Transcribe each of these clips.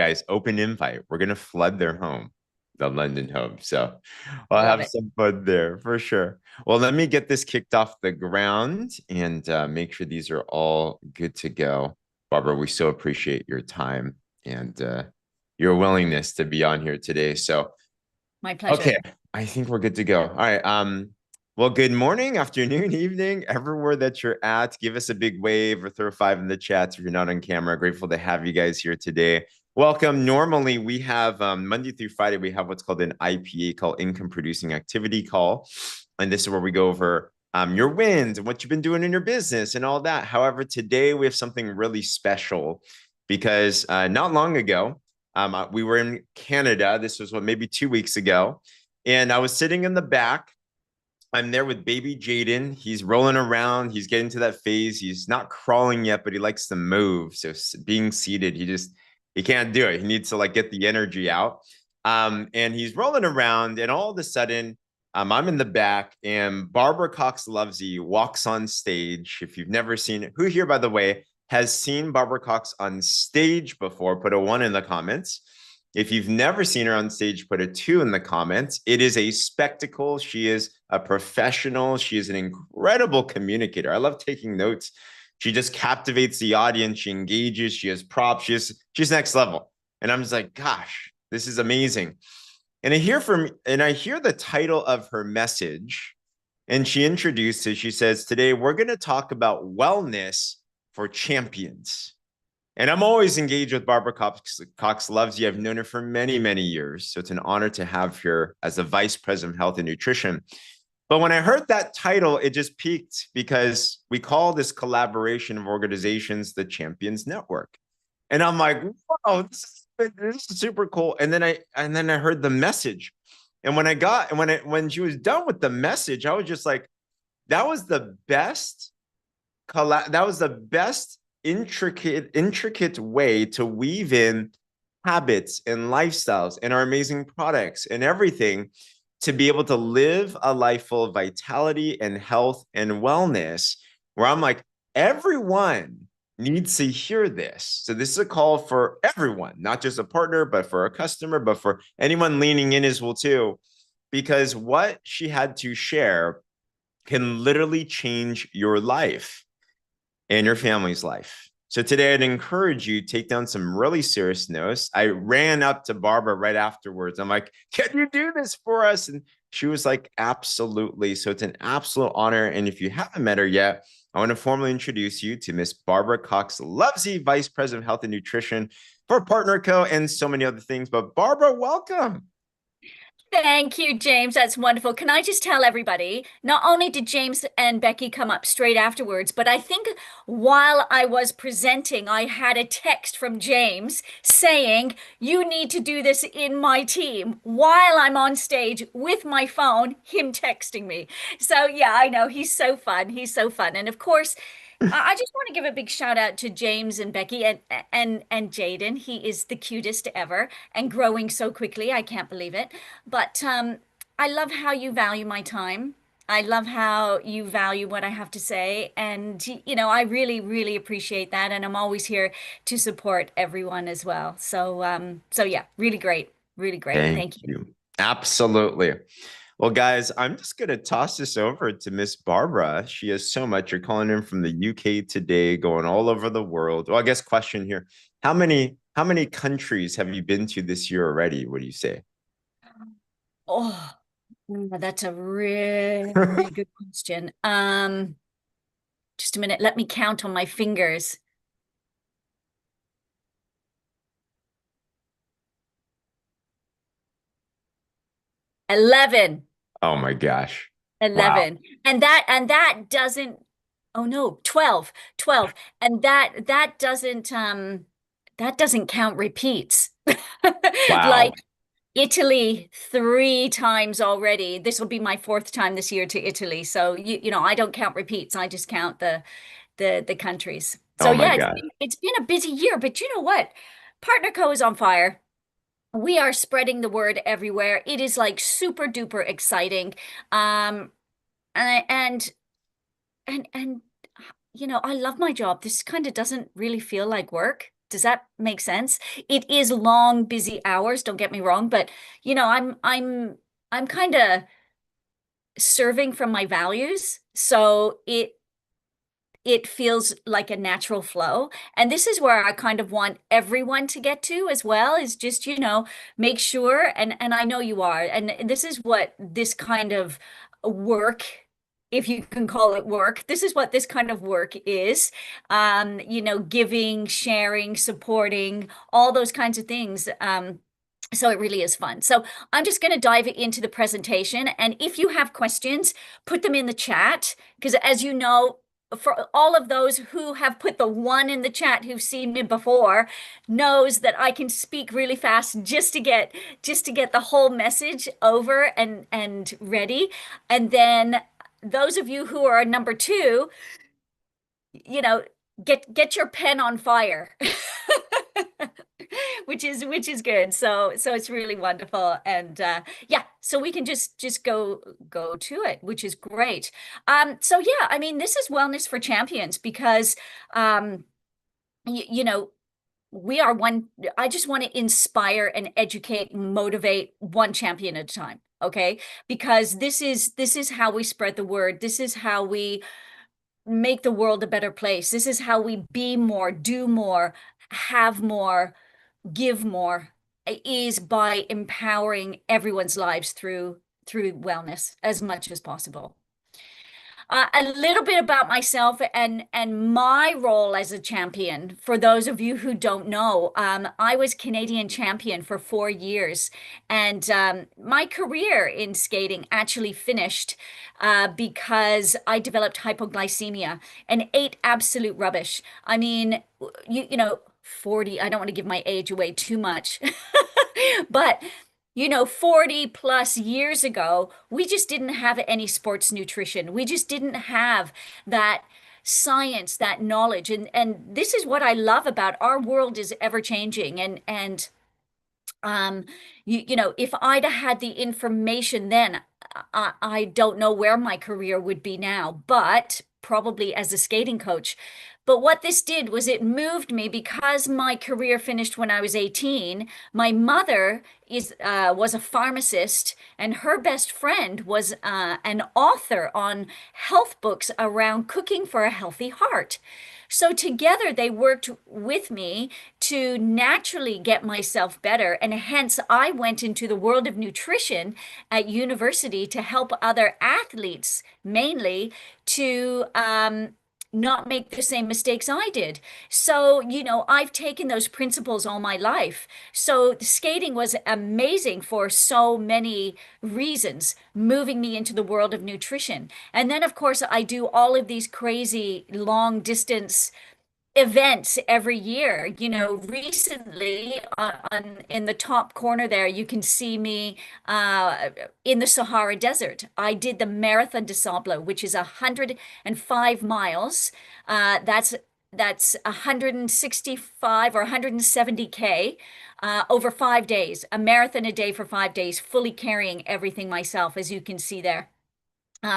guys, open invite. We're going to flood their home, the London home. So I'll Love have it. some fun there for sure. Well, let me get this kicked off the ground and make sure these are all good to go. Barbara, we so appreciate your time and your willingness to be on here today. So, My okay, pleasure. I think we're good to go. All right. Well, good morning, afternoon, evening, everywhere that you're at. Give us a big wave or throw five in the chats if you're not on camera. Grateful to have you guys here today. Welcome. Normally, we have Monday through Friday, we have what's called an IPA call, Income Producing Activity Call. And this is where we go over your wins and what you've been doing in your business and all that. However, today we have something really special because not long ago, we were in Canada. This was maybe 2 weeks ago. And I was sitting in the back. I'm there with baby Jaden. He's rolling around. He's getting to that phase. He's not crawling yet, but he likes to move. So being seated, he can't do it. He needs to like get the energy out. And he's rolling around, and all of a sudden, I'm in the back, and Barbara Cox-Lovesy walks on stage. If you've never seen it, who here, by the way, has seen Barbara Cox on stage before? Put a one in the comments. If you've never seen her on stage, put a two in the comments. It is a spectacle. She is a professional. She is an incredible communicator. I love taking notes. She just captivates the audience. She engages. She has props. She's next level. And I'm just like, gosh, this is amazing. And I hear the title of her message, and she introduces, she says, today we're going to talk about wellness for champions. And I'm always engaged with Barbara Cox-Lovesy. I've known her for many, many years. So it's an honor to have her as the Vice President of Health and Nutrition. But when I heard that title, it just piqued because we call this collaboration of organizations the Champions Network. And I'm like, wow, this is super cool. And then I heard the message. And when she was done with the message, I was just like, that was the best intricate way to weave in habits and lifestyles and our amazing products and everything to be able to live a life full of vitality and health and wellness, where I'm like, everyone needs to hear this. So this is a call for everyone, not just a partner, but for a customer, but for anyone leaning in as well too, because what she had to share can literally change your life and your family's life. So today I'd encourage you to take down some really serious notes. I ran up to Barbara right afterwards. I'm like, can you do this for us? And she was like, absolutely. So it's an absolute honor. And if you haven't met her yet, I want to formally introduce you to Miss Barbara Cox-Lovesy, Vice President of Health and Nutrition for PartnerCo and so many other things. But Barbara, welcome. Thank you, James. That's wonderful. Can I just tell everybody, not only did James and Becky come up straight afterwards, but I think while I was presenting, I had a text from James saying, you need to do this in my team while I'm on stage with my phone, him texting me. So yeah, I know he's so fun. He's so fun. And of course, I just want to give a big shout out to James and Becky and Jaden. He is the cutest ever and growing so quickly. I can't believe it. But I love how you value my time. I love how you value what I have to say. And, you know, I really, really appreciate that. And I'm always here to support everyone as well. So, so yeah, really great. Really great. Thank Thank you. you. Absolutely. Well, guys, I'm just going to toss this over to Miss Barbara. She has so much. You're calling in from the UK today, going all over the world. Well, I guess question here. How many countries have you been to this year already? What do you say? Oh, that's a really good question. Just a minute. Let me count on my fingers. 11. Oh my gosh. Wow. 11. And that doesn't, oh no, 12. 12. And that doesn't count repeats. Wow. Like Italy 3 times already. This will be my fourth time this year to Italy. So you know, I don't count repeats. I just count the countries. So Oh my yeah, God. it's been a busy year, but you know what? PartnerCo is on fire. We are spreading the word everywhere. It is like super duper exciting. Um, and and you know, I love my job. This kind of doesn't really feel like work. Does that make sense? It is long, busy hours, don't get me wrong, but I'm kind of serving from my values. So it feels like a natural flow. And this is where I kind of want everyone to get to as well, is just, make sure, and I know you are, and this is what this kind of work, if you can call it work, this is what this kind of work is. Giving, sharing, supporting, all those kinds of things. So it really is fun. So I'm just going to dive into the presentation. And if you have questions, put them in the chat. Because as you know, for all of those who have put the one in the chat who've seen me before, knows that I can speak really fast just to get the whole message over and ready. And then those of you who are number two, you know, get your pen on fire. Which is good. So it's really wonderful. And yeah, so we can just go to it, which is great. So yeah, I mean, this is Wellness for Champions because um you know, we are one. I just want to inspire and educate and motivate one champion at a time. Okay, because this is how we spread the word. This is how we make the world a better place. This is how we be more, do more, have more, give more, is by empowering everyone's lives through wellness as much as possible. A little bit about myself and my role as a champion. For those of you who don't know, I was Canadian champion for 4 years, and my career in skating actually finished because I developed hypoglycemia and ate absolute rubbish. I mean, 40. I don't want to give my age away too much, but 40 plus years ago, we just didn't have any sports nutrition. We just didn't have that science, that knowledge. And this is what I love about our world is ever changing. And um, if I'd have had the information then, I don't know where my career would be now, but probably as a skating coach. But what this did was it moved me because my career finished when I was 18. My mother was a pharmacist, and her best friend was an author on health books around cooking for a healthy heart. So together they worked with me to naturally get myself better. And hence I went into the world of nutrition at university to help other athletes mainly to not make the same mistakes I did. So, I've taken those principles all my life. So skating was amazing for so many reasons, moving me into the world of nutrition. And then, of course, I do all of these crazy long distance events every year. Recently in the top corner there, you can see me in the Sahara Desert. I did the Marathon des Sables, which is 105 miles. That's 165 or 170K over 5 days, a marathon a day for 5 days, fully carrying everything myself, as you can see there.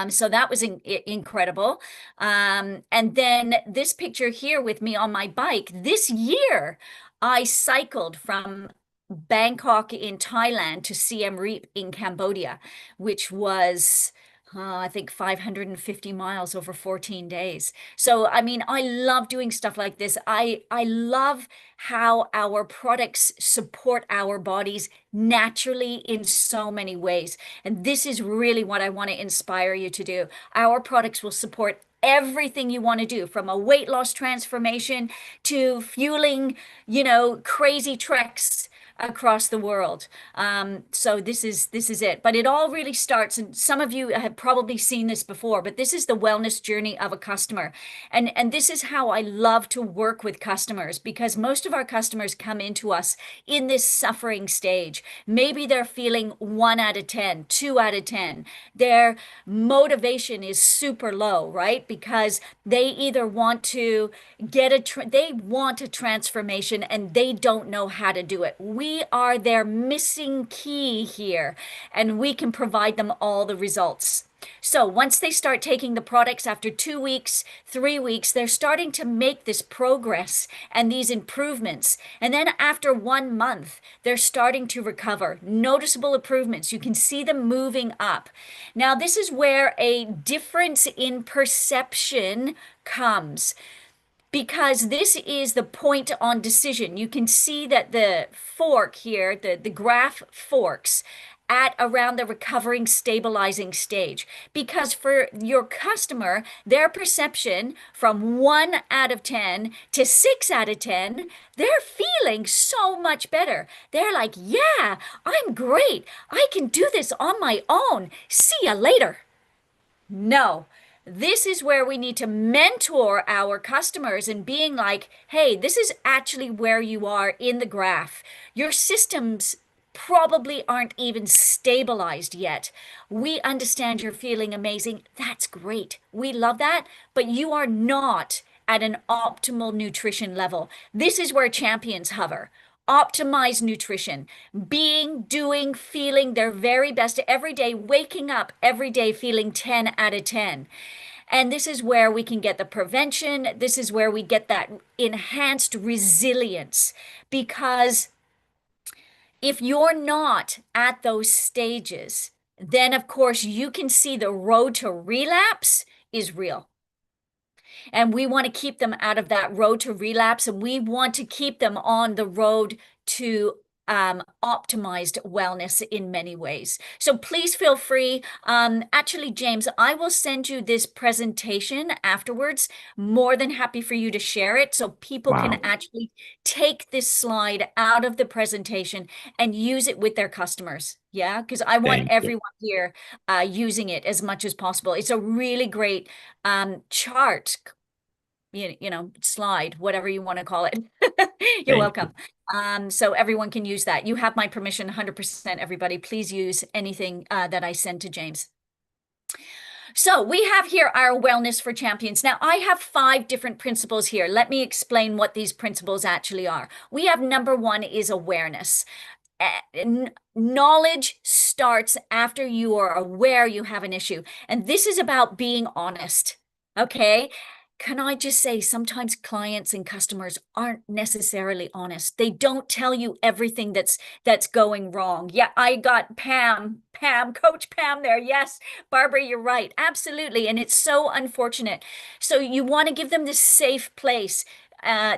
So that was incredible. And then this picture here with me on my bike. This year, I cycled from Bangkok in Thailand to Siem Reap in Cambodia, which was, I think, 550 miles over 14 days. So, I mean, I love doing stuff like this. I love how our products support our bodies naturally in so many ways. And this is really what I want to inspire you to do. Our products will support everything you want to do, from a weight loss transformation to fueling, crazy treks across the world. So this is it. But it all really starts, and some of you have probably seen this before, but this is the wellness journey of a customer. And this is how I love to work with customers, because most of our customers come into us in this suffering stage. Maybe they're feeling 1 out of 10, 2 out of 10. Their motivation is super low, right? Because they either want to they want a transformation and they don't know how to do it. We are their missing key here, and we can provide them all the results. So once they start taking the products after 2 weeks, 3 weeks, they're starting to make this progress and these improvements. And then after 1 month, they're starting to recover. Noticeable improvements. You can see them moving up. Now, this is where a difference in perception comes, because this is the point on decision. You can see that the fork here, the graph forks at around the recovering stabilizing stage. Because for your customer, their perception from 1 out of 10 to 6 out of 10, they're feeling so much better. They're like, yeah, I'm great. I can do this on my own. See ya later. No, this is where we need to mentor our customers and being like, hey, this is actually where you are in the graph. Your systems probably aren't even stabilized yet. We understand you're feeling amazing. That's great. We love that, but you are not at an optimal nutrition level. This is where champions hover. Optimize nutrition, being, doing, feeling their very best every day, waking up every day feeling 10 out of 10. And this is where we can get the prevention. This is where we get that enhanced resilience. Because if you're not at those stages, then of course you can see the road to relapse is real. And we want to keep them out of that road to relapse, and we want to keep them on the road to optimized wellness in many ways. So please feel free. Actually, James, I will send you this presentation afterwards. More than happy for you to share it so people can Wow. actually take this slide out of the presentation and use it with their customers. Yeah, because I want Thank you. everyone here using it as much as possible. It's a really great chart, slide, whatever you want to call it. You're Thank you. welcome. So everyone can use that. You have my permission, 100%, everybody. Please use anything that I send to James. So we have here our wellness for champions. Now, I have 5 different principles here. Let me explain what these principles actually are. We have number 1 is awareness. Knowledge starts after you are aware you have an issue. And this is about being honest. Okay. Can I just say, sometimes clients and customers aren't necessarily honest. They don't tell you everything that's going wrong. Yeah, I got Coach Pam there. Yes, Barbara, you're right. Absolutely. And it's so unfortunate. So you want to give them this safe place,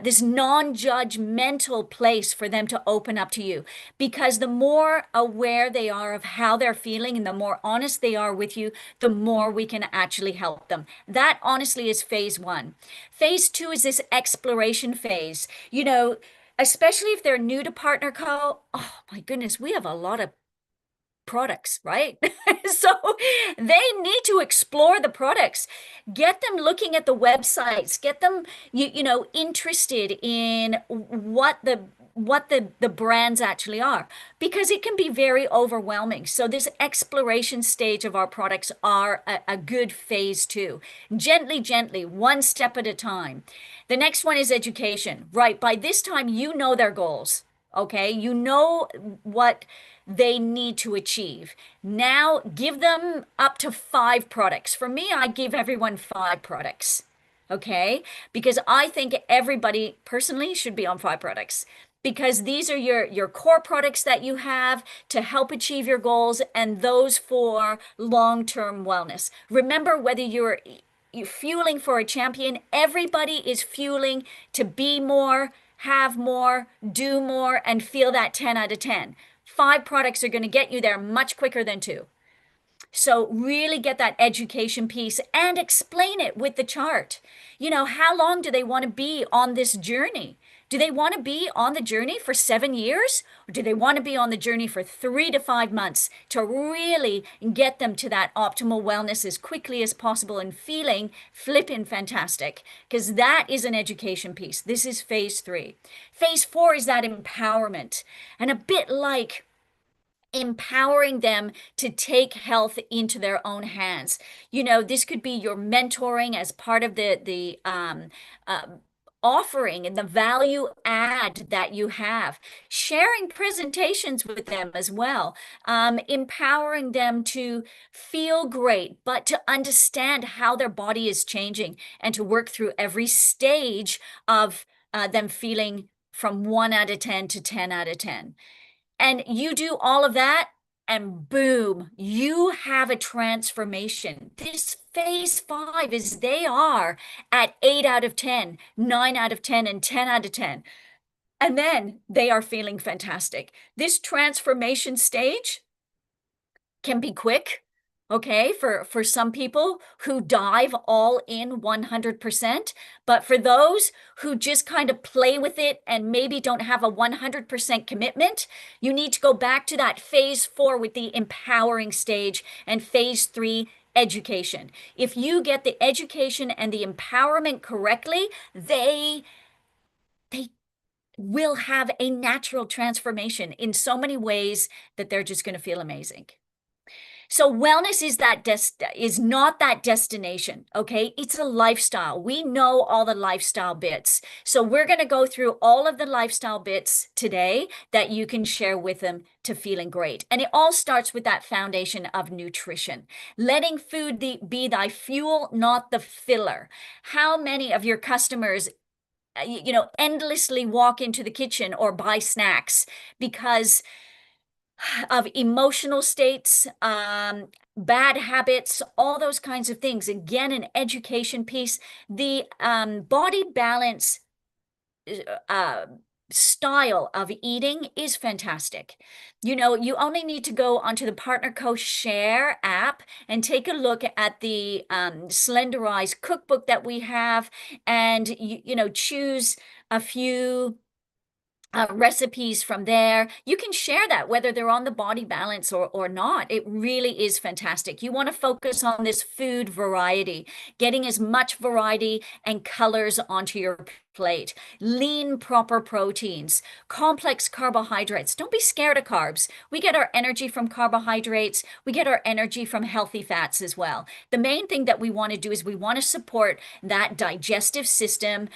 this non-judgmental place for them to open up to you. Because the more aware they are of how they're feeling and the more honest they are with you, the more we can actually help them. That honestly is phase 1. Phase 2 is this exploration phase. Especially if they're new to PartnerCo, oh my goodness, we have a lot of products, right? So they need to explore the products, get them looking at the websites, get them interested in what the brands actually are, because it can be very overwhelming. So this exploration stage of our products are a good phase 2. Gently, gently, one step at a time. The next one is education, right? By this time, you know their goals. Okay, you know what they need to achieve. Now give them up to 5 products. For me, I give everyone 5 products. Okay, because I think everybody personally should be on 5 products, because these are your core products that you have to help achieve your goals, and those for long-term wellness. Remember, whether you're fueling for a champion, everybody is fueling to be more, have more, do more, and feel that 10 out of 10. 5 products are going to get you there much quicker than 2. So really get that education piece and explain it with the chart. How long do they want to be on this journey? Do they want to be on the journey for 7 years? Or do they want to be on the journey for 3 to 5 months to really get them to that optimal wellness as quickly as possible and feeling flippin' fantastic? Because that is an education piece. This is phase 3. Phase 4 is that empowerment. And a bit like empowering them to take health into their own hands. This could be your mentoring as part of the offering and the value add that you have, sharing presentations with them as well, empowering them to feel great, but to understand how their body is changing and to work through every stage of them feeling from 1 out of 10 to 10 out of 10. And you do all of that, and boom, you have a transformation. This phase 5 is they are at 8 out of 10, 9 out of 10, and 10 out of 10. And then they are feeling fantastic. This transformation stage can be quick, okay, for some people who dive all in 100%. But for those who just kind of play with it and maybe don't have a 100% commitment, you need to go back to that phase 4 with the empowering stage and phase 3 education. If you get the education and the empowerment correctly, they will have a natural transformation in so many ways that they're just going to feel amazing. So wellness is not that destination, okay? It's a lifestyle. We know all the lifestyle bits. So we're going to go through all of the lifestyle bits today that you can share with them to feeling great. And it all starts with that foundation of nutrition. Letting food be thy fuel, not the filler. How many of your customers endlessly walk into the kitchen or buy snacks because of emotional states, bad habits, all those kinds of things? Again, an education piece. The body balance uh, style of eating is fantastic. You only need to go onto the PartnerCo Share app and take a look at the Slenderize cookbook that we have, and choose a few recipes from there. You can share that whether they're on the body balance or not. It really is fantastic. You want to focus on this food variety, getting as much variety and colors onto your plate. Lean, proper proteins, complex carbohydrates. Don't be scared of carbs. We get our energy from carbohydrates. We get our energy from healthy fats as well. The main thing that we want to do is we want to support that digestive system.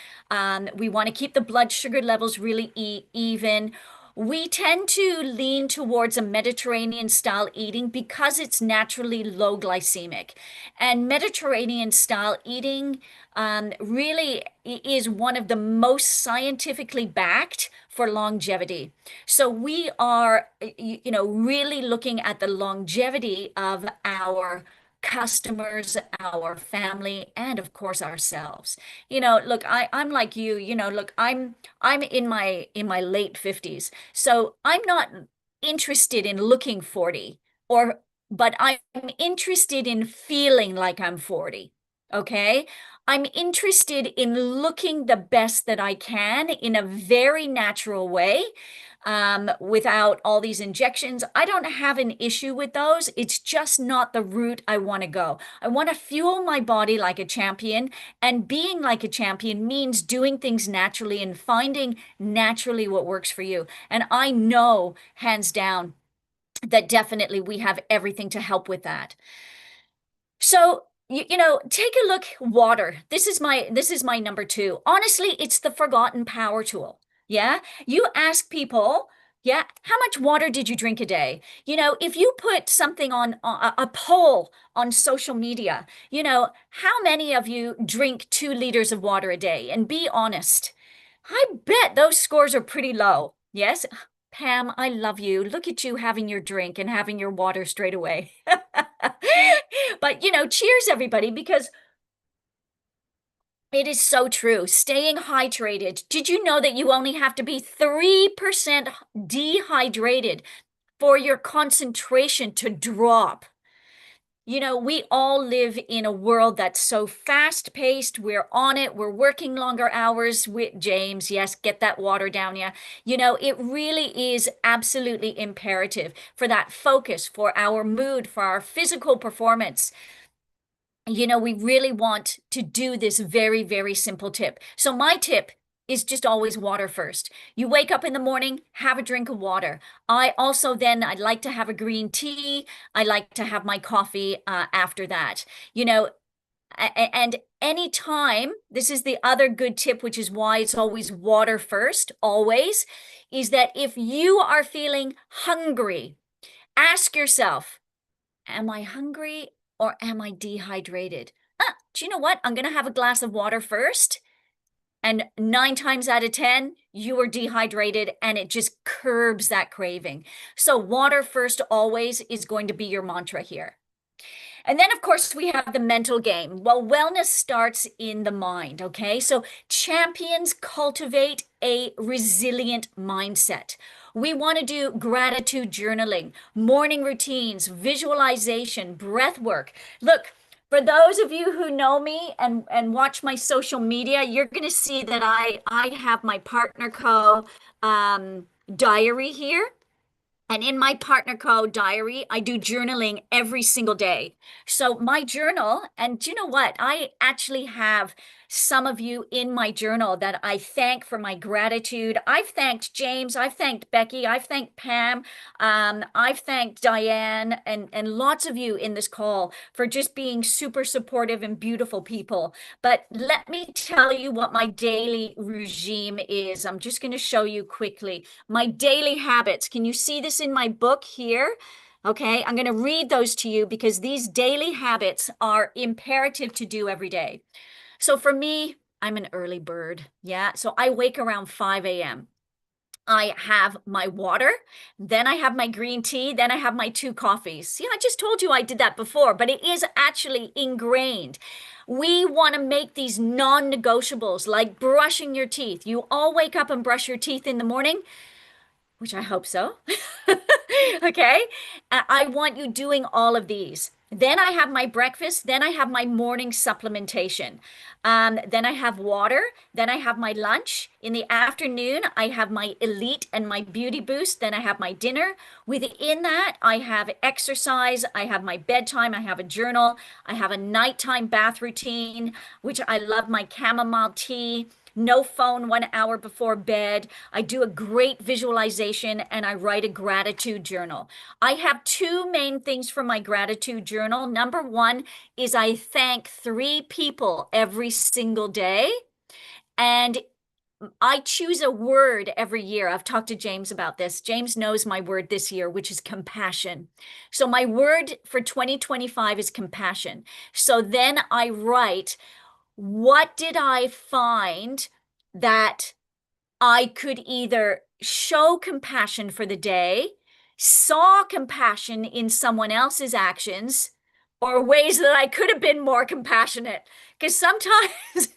We want to keep the blood sugar levels really even. We tend to lean towards a Mediterranean style eating because it's naturally low glycemic. And Mediterranean style eating really is one of the most scientifically backed for longevity. So we are, really looking at the longevity of our customers, our family, and of course ourselves. Look, I'm like you, look, I'm in my late 50s. So I'm not interested in looking 40 but I'm interested in feeling like I'm 40. Okay? I'm interested in looking the best that I can in a very natural way, without all these injections. I don't have an issue with those. It's just not the route I want to go. I want to fuel my body like a champion, and being like a champion means doing things naturally and finding naturally what works for you. And I know, hands down, that definitely we have everything to help with that. So, take a look. Water. This is my number 2. Honestly, it's the forgotten power tool. Yeah. You ask people, yeah, how much water did you drink a day? If you put something on a poll on social media, how many of you drink 2 liters of water a day? And be honest. I bet those scores are pretty low. Yes. Pam, I love you. Look at you having your drink and having your water straight away. But, cheers everybody, because it is so true. Staying hydrated. Did you know that you only have to be 3% dehydrated for your concentration to drop? We all live in a world that's so fast-paced. We're on it. We're working longer hours with James. Yes, get that water down ya. It really is absolutely imperative for that focus, for our mood, for our physical performance. We really want to do this very, very simple tip. So my tip is just always water first. You wake up in the morning, have a drink of water. I'd like to have a green tea. I like to have my coffee after that. And anytime, this is the other good tip, which is why it's always water first, always, is that if you are feeling hungry, ask yourself, am I hungry or am I dehydrated? Do you know what? I'm going to have a glass of water first. And 9 times out of 10, you are dehydrated and it just curbs that craving. So, water first always is going to be your mantra here. And then, of course, we have the mental game. Well, wellness starts in the mind, okay? So, champions cultivate a resilient mindset. We want to do gratitude journaling, morning routines, visualization, breath work. Look, for those of you who know me and watch my social media, you're going to see that I have my PartnerCo diary here. And in my PartnerCo diary, I do journaling every single day. So my journal, and do you know what? I actually have some of you in my journal that I thank for my gratitude. I've thanked James, I've thanked Becky, I've thanked Pam, I've thanked Diane, and lots of you in this call for just being super supportive and beautiful people. But let me tell you what my daily regime is. I'm just going to show you quickly my daily habits. Can you see this in my book here? Okay, I'm going to read those to you because these daily habits are imperative to do every day. So for me, I'm an early bird. Yeah, so I wake around 5 a.m. I have my water, then I have my green tea, then I have my 2 coffees. See, I just told you I did that before, but it is actually ingrained. We want to make these non-negotiables like brushing your teeth. You all wake up and brush your teeth in the morning, which I hope so. Okay. I want you doing all of these. Then I have my breakfast. Then I have my morning supplementation. Then I have water. Then I have my lunch. In the afternoon, I have my elite and my beauty boost. Then I have my dinner. Within that, I have exercise. I have my bedtime. I have a journal. I have a nighttime bath routine, which I love my chamomile tea. No phone 1 hour before bed. I do a great visualization and I write a gratitude journal. I have two main things for my gratitude journal. Number one is I thank 3 people every single day. And I choose a word every year. I've talked to James about this. James knows my word this year, which is compassion. So my word for 2025 is compassion. So then I write, what did I find that I could either show compassion for the day, saw compassion in someone else's actions, or ways that I could have been more compassionate? Because sometimes,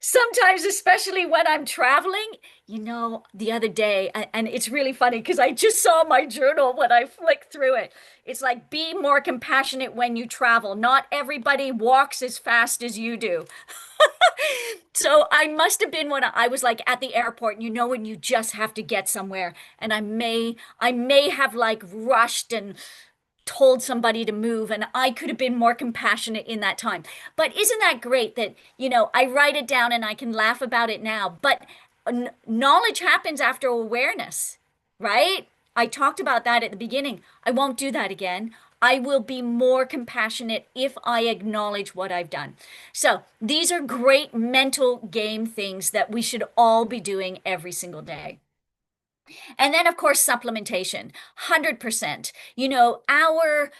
sometimes, especially when I'm traveling, the other day, and it's really funny because I just saw my journal when I flicked through it. It's like, be more compassionate when you travel. Not everybody walks as fast as you do. So I must have been when I was like at the airport, when you just have to get somewhere, and I may have like rushed and told somebody to move, and I could have been more compassionate in that time. But isn't that great that, I write it down and I can laugh about it now, but knowledge happens after awareness, right? I talked about that at the beginning. I won't do that again. I will be more compassionate if I acknowledge what I've done. So these are great mental game things that we should all be doing every single day. And then, of course, supplementation, 100%. Our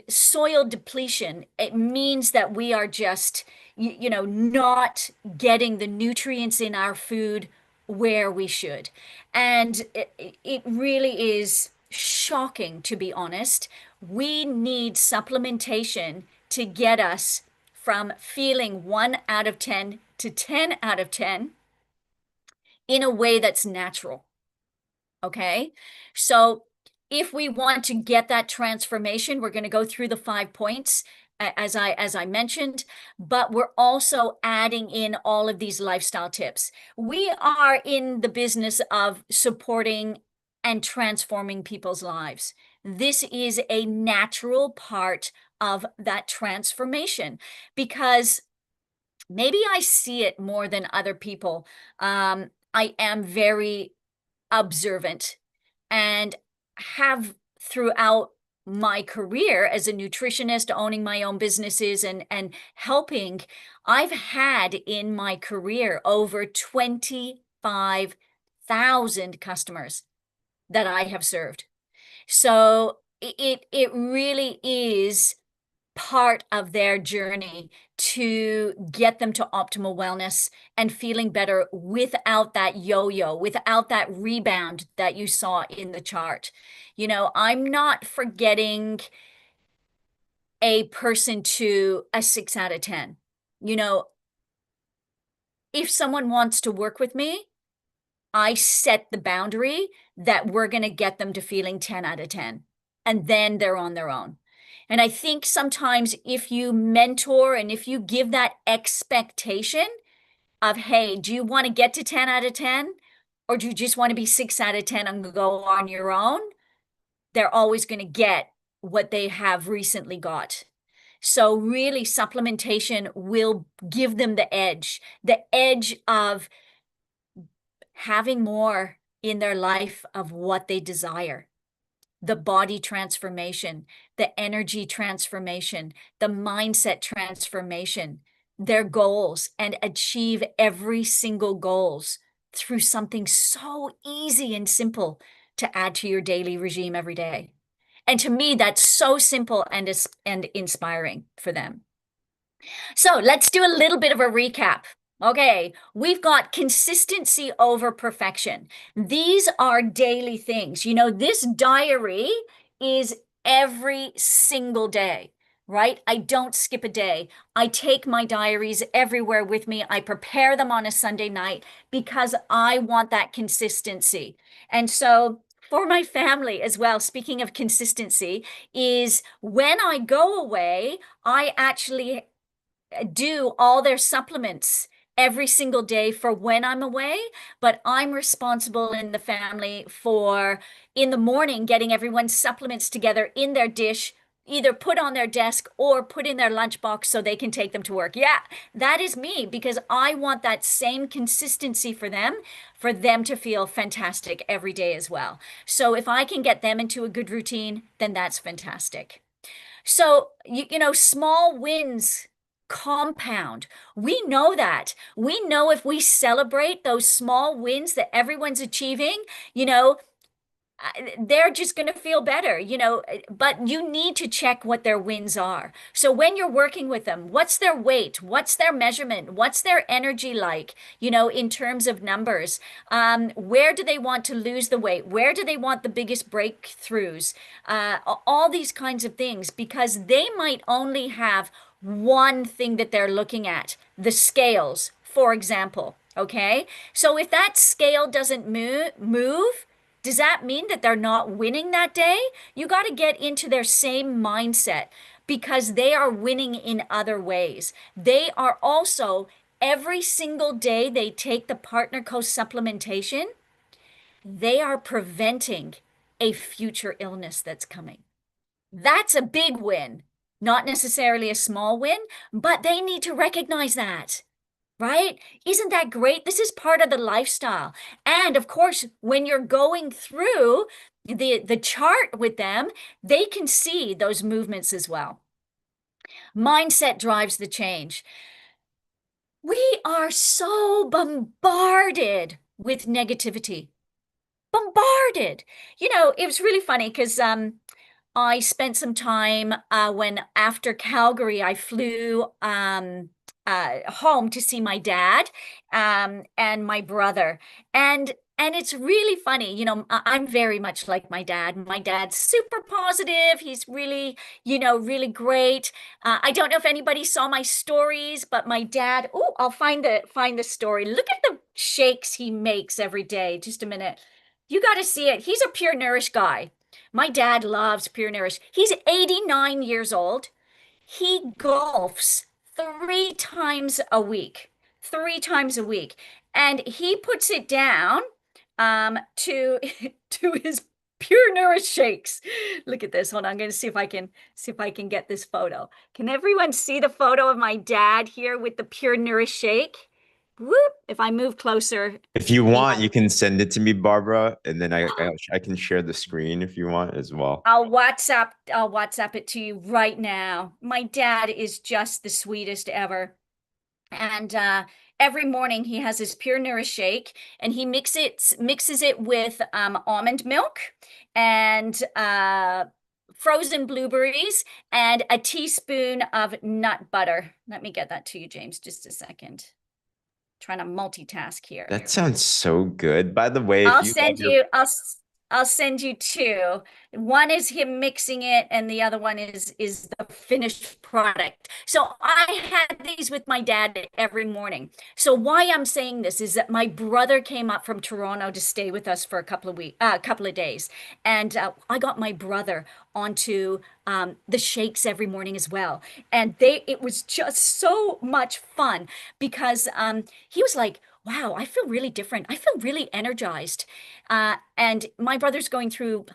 soil depletion, it means that we are just, not getting the nutrients in our food where we should. And it really is shocking, to be honest. We need supplementation to get us from feeling 1 out of 10 to 10 out of 10 in a way that's natural. Okay. So if we want to get that transformation, we're going to go through the 5 points as I mentioned, but we're also adding in all of these lifestyle tips. We are in the business of supporting and transforming people's lives. This is a natural part of that transformation because maybe I see it more than other people. I am very observant and have throughout my career as a nutritionist, owning my own businesses and helping, I've had in my career over 25,000 customers that I have served. So it really is part of their journey to get them to optimal wellness and feeling better without that yo-yo, without that rebound that you saw in the chart. I'm not forgetting a person to a 6 out of 10. You know, if someone wants to work with me, I set the boundary that we're going to get them to feeling 10 out of 10, and then they're on their own. And I think sometimes if you mentor and if you give that expectation of, hey, do you want to get to 10 out of 10? Or do you just want to be 6 out of 10 and go on your own? They're always going to get what they have recently got. So really supplementation will give them the edge of having more in their life of what they desire. The body transformation, the energy transformation, the mindset transformation, their goals, and achieve every single goals through something so easy and simple to add to your daily regime every day. And to me, that's so simple and inspiring for them. So let's do a little bit of a recap. Okay, we've got consistency over perfection. These are daily things. This diary is every single day, right? I don't skip a day. I take my diaries everywhere with me. I prepare them on a Sunday night because I want that consistency. And so for my family as well, speaking of consistency, is when I go away, I actually do all their supplements every single day for when I'm away, but I'm responsible in the family for in the morning getting everyone's supplements together in their dish, either put on their desk or put in their lunchbox so they can take them to work. Yeah, that is me because I want that same consistency for them to feel fantastic every day as well. So if I can get them into a good routine, then that's fantastic. So, small wins compound. We know that. We know if we celebrate those small wins that everyone's achieving, they're just going to feel better, but you need to check what their wins are. So when you're working with them, what's their weight? What's their measurement? What's their energy like, in terms of numbers? Where do they want to lose the weight? Where do they want the biggest breakthroughs? All these kinds of things, because they might only have one thing that they're looking at, the scales, for example. Okay. So if that scale doesn't move, does that mean that they're not winning that day? You got to get into their same mindset because they are winning in other ways. They are also, every single day they take the PartnerCo supplementation, they are preventing a future illness that's coming. That's a big win, not necessarily a small win, but they need to recognize that. Right? Isn't that great? This is part of the lifestyle. And of course, when you're going through the chart with them, they can see those movements as well. Mindset drives the change. We are so bombarded with negativity. Bombarded. It was really funny because I spent some time when after Calgary, I flew home to see my dad and my brother. And it's really funny. I'm very much like my dad. My dad's super positive. He's really, really great. I don't know if anybody saw my stories, but my dad, oh, I'll find the story. Look at the shakes he makes every day. Just a minute. You got to see it. He's a Pure Nourish guy. My dad loves Pure Nourish. He's 89 years old. He golfs 3 times a week, 3 times a week. And he puts it down to to his Pure Nourish shakes. Look at this. Hold on. I'm going to see if I can get this photo. Can everyone see the photo of my dad here with the Pure Nourish shake? Whoop, if I move closer, If you you want, know, you can send it to me, Barbara, and then I can share the screen if you want as well. I'll WhatsApp it to you right now. My dad is just the sweetest ever. And every morning he has his Pure Nourish shake and he mixes it with almond milk and frozen blueberries and a teaspoon of nut butter. Let me get that to you, James, just a second. Trying to multitask here. That sounds so good. By the way, if I'll you love send your you, I'll send you two. One is him mixing it, and the other one is the finished product. So I had these with my dad every morning. So why I'm saying this is that my brother came up from Toronto to stay with us for a couple of days, and I got my brother onto the shakes every morning as well, and it was just so much fun because he was like, wow, I feel really different. I feel really energized. And my brother's going through,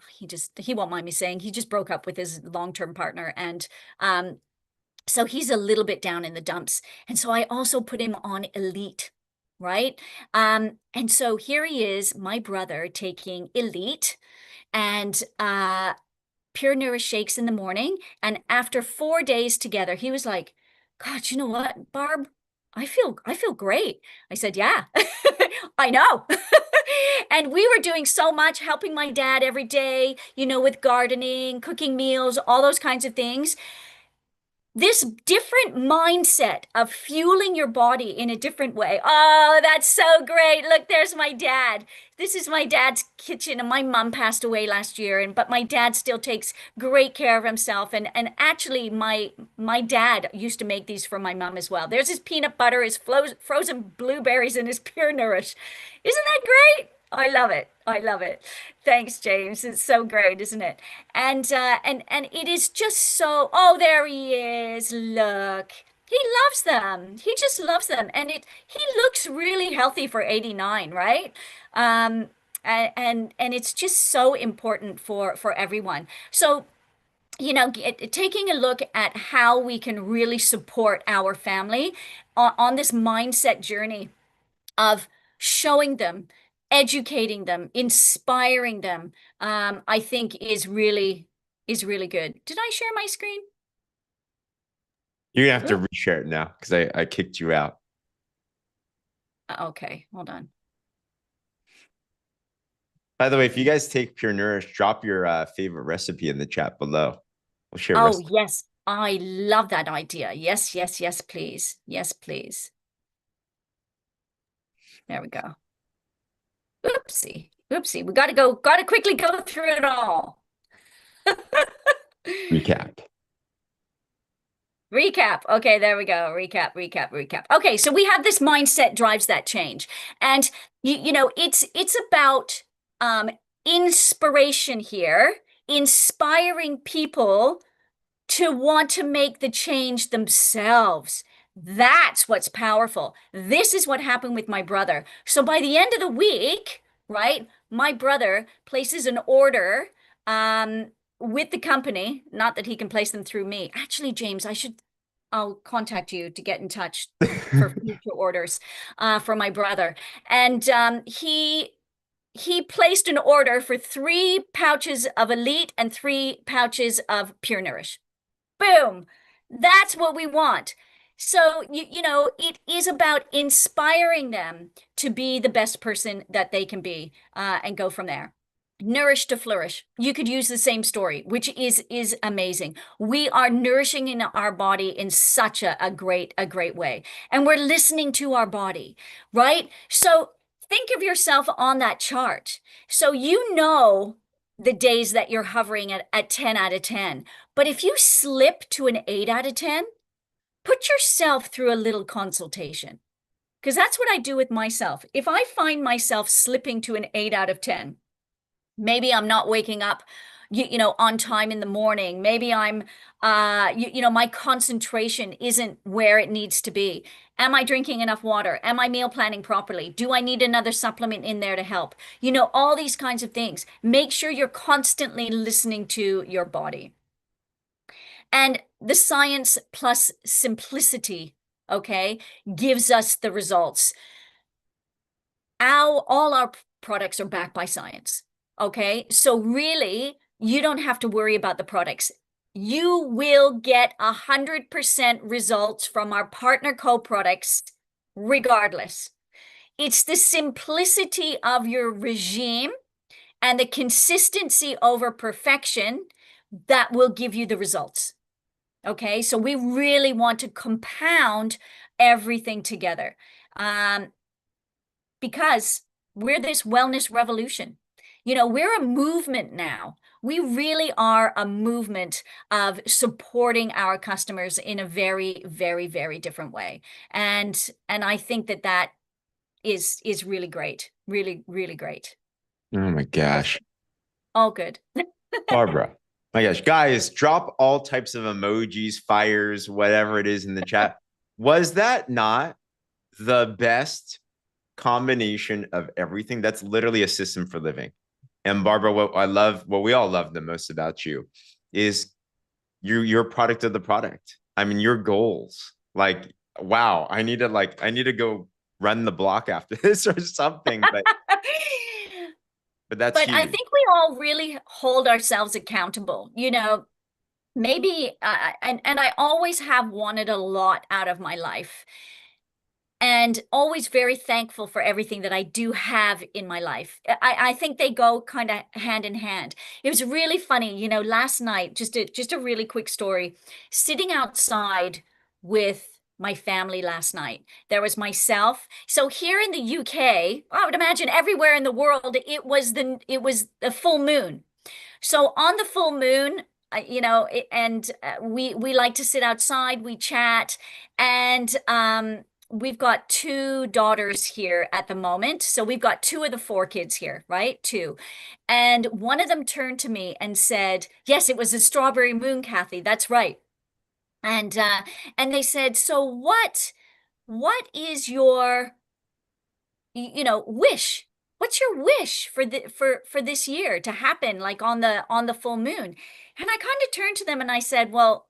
he won't mind me saying, he just broke up with his long-term partner. And so he's a little bit down in the dumps. And so I also put him on Elite, right? And so here he is, my brother taking Elite and Pure Nourish shakes in the morning. And after 4 days together, he was like, God, you know what, Barb? I feel great. I said, yeah, I know. And we were doing so much, helping my dad every day, with gardening, cooking meals, all those kinds of things. This different mindset of fueling your body in a different way. Oh, that's so great. Look, there's my dad. This is my dad's kitchen, and my mom passed away last year, but my dad still takes great care of himself. And actually my dad used to make these for my mom as well. There's his peanut butter, his frozen blueberries, and his Pure Nourish. Isn't that great? I love it. I love it. Thanks, James. It's so great, isn't it? And it is just so, oh, there he is. Look. He loves them. He just loves them. And he looks really healthy for 89, right? Um and it's just so important for everyone. So, taking a look at how we can really support our family on this mindset journey of showing them, educating them, inspiring them, I think is really good. Did I share my screen? You're gonna have to Whoop. reshare it now because I kicked you out. Okay, hold on. By the way, if you guys take Pure Nourish, drop your favorite recipe in the chat below. We'll share Oh, recipes. yes. I love that idea. Yes, yes, yes, please. Yes, please. There we go. Oopsie. Oopsie. We gotta quickly go through it all. Recap. Recap. Okay, there we go. Recap, recap, recap. Okay, so we have this mindset drives that change. And it's about um inspiration here, inspiring people to want to make the change themselves. That's what's powerful. This is what happened with my brother. So by the end of the week, right, my brother places an order um, with the company. Not that he can place them through me. Actually, James, I'll contact you to get in touch for future orders for my brother. And he placed an order for 3 pouches of Elite and 3 pouches of Pure Nourish. Boom. That's what we want. So, it is about inspiring them to be the best person that they can be, and go from there. Nourish to flourish. You could use the same story, which is amazing. We are nourishing in our body in such a great way. And we're listening to our body, right? So think of yourself on that chart. So the days that you're hovering at 10 out of 10. But if you slip to an 8 out of 10, put yourself through a little consultation. Because that's what I do with myself. If I find myself slipping to an 8 out of 10, maybe I'm not waking up, on time in the morning. Maybe I'm, my concentration isn't where it needs to be. Am I drinking enough water? Am I meal planning properly? Do I need another supplement in there to help? All these kinds of things. Make sure you're constantly listening to your body. And the science plus simplicity, okay, gives us the results. all our products are backed by science. Okay. So really, you don't have to worry about the products. You will get 100% results from our PartnerCo products regardless. It's the simplicity of your regime and the consistency over perfection that will give you the results. Okay, so we really want to compound everything together because we're this wellness revolution. We're a movement now. We really are a movement of supporting our customers in a very, very, very different way. And I think that is really great. Really, really great. Oh my gosh. All good. Barbara. My gosh, guys, drop all types of emojis, fires, whatever it is in the chat. Was that not the best combination of everything? That's literally a system for living. And Barbara, what we all love the most about you is you're a product of the product. I mean, your goals. Like, wow, I need to go run the block after this or something. But that's But I huge. think we all really hold ourselves accountable. Maybe and I always have wanted a lot out of my life and always very thankful for everything that I do have in my life. I think they go kind of hand in hand. It was really funny, last night, just a really quick story, sitting outside with my family last night. There was myself. So here in the UK, I would imagine everywhere in the world, it was the full moon. So on the full moon, we like to sit outside, we chat, and we've got two daughters here at the moment. So we've got two of the four kids here, right? Two. And one of them turned to me and said, "Yes, it was a strawberry moon, Kathy. That's right." And they said, "So what is your wish? What's your wish for this year to happen like on the full moon?" And I kind of turned to them and I said, well,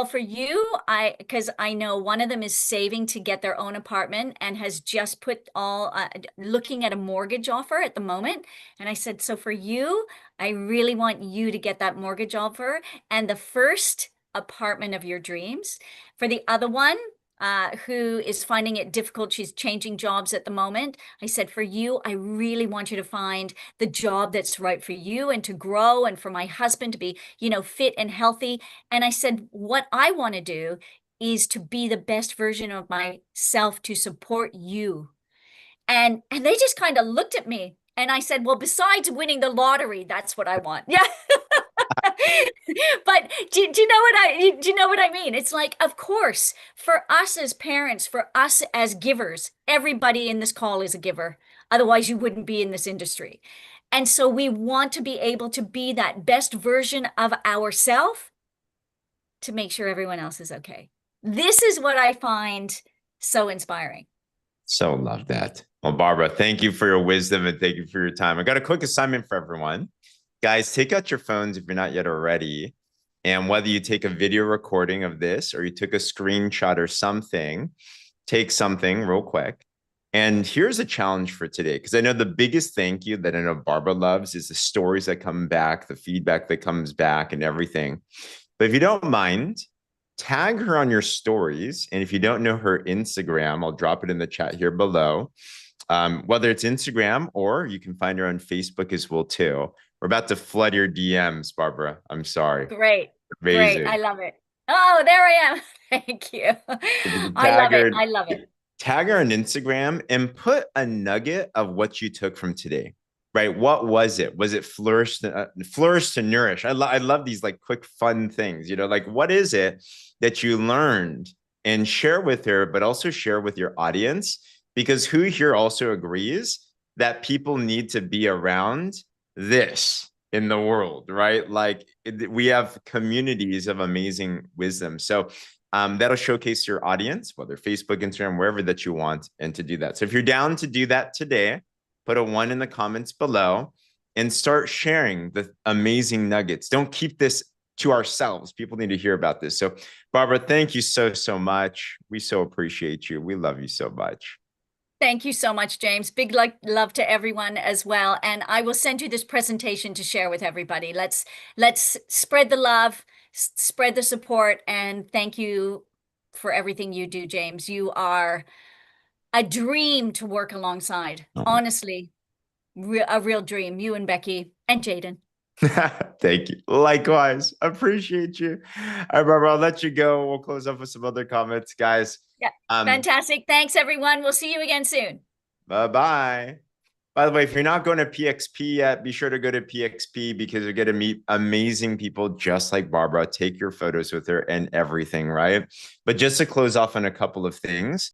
for you, because I know one of them is saving to get their own apartment and has just put looking at a mortgage offer at the moment. And I said, so for you, I really want you to get that mortgage offer and the first apartment of your dreams. For the other one, who is finding it difficult, she's changing jobs at the moment. I said, for you, I really want you to find the job that's right for you and to grow, and for my husband to be, fit and healthy. And I said, what I want to do is to be the best version of myself to support you. And they just kind of looked at me and I said, well, besides winning the lottery, that's what I want. Yeah. But do you know what I mean? It's like, of course, for us as parents, for us as givers, everybody in this call is a giver. Otherwise, you wouldn't be in this industry. And so we want to be able to be that best version of ourselves to make sure everyone else is okay. This is what I find so inspiring. So love that. Well, Barbara, thank you for your wisdom and thank you for your time. I got a quick assignment for everyone. Guys, take out your phones if you're not yet already. And whether you take a video recording of this or you took a screenshot or something, take something real quick. And here's a challenge for today, because I know the biggest thank you that I know Barbara loves is the stories that come back, the feedback that comes back, and everything. But if you don't mind, tag her on your stories. And if you don't know her Instagram, I'll drop it in the chat here below. Whether it's Instagram or you can find her on Facebook as well too. We're about to flood your DMs, Barbara. I'm sorry. Great. Great. I Amazing. love it. Oh, there I am. Thank you. If you I love tag it. her, I love it. tag her on Instagram and put a nugget of what you took from today. Right? What was it? Was it flourish to nourish? I love these like quick fun things. Like what is it that you learned and share with her, but also share with your audience? Because who here also agrees that people need to be around this in the world, right? Like we have communities of amazing wisdom. So that'll showcase your audience, whether Facebook, Instagram, wherever that you want, and to do that. So if you're down to do that today, put a 1 in the comments below and start sharing the amazing nuggets. Don't keep this to ourselves. People need to hear about this. So Barbara, thank you so, so much. We so appreciate you. We love you so much. Thank you so much, James. Big love to everyone as well. And I will send you this presentation to share with everybody. Let's spread the love, spread the support, and thank you for everything you do, James. You are a dream to work alongside. Oh. Honestly, a real dream. You and Becky and Jaden. Thank you. Likewise. Appreciate you. All right, Barbara, I'll let you go. We'll close up with some other comments, guys. Yeah, Um, fantastic. Thanks, everyone. We'll see you again soon. bye-bye. By the way, if you're not going to PXP yet, be sure to go to PXP because you're going to meet amazing people just like Barbara. Take your photos with her and everything, right? But just to close off on a couple of things,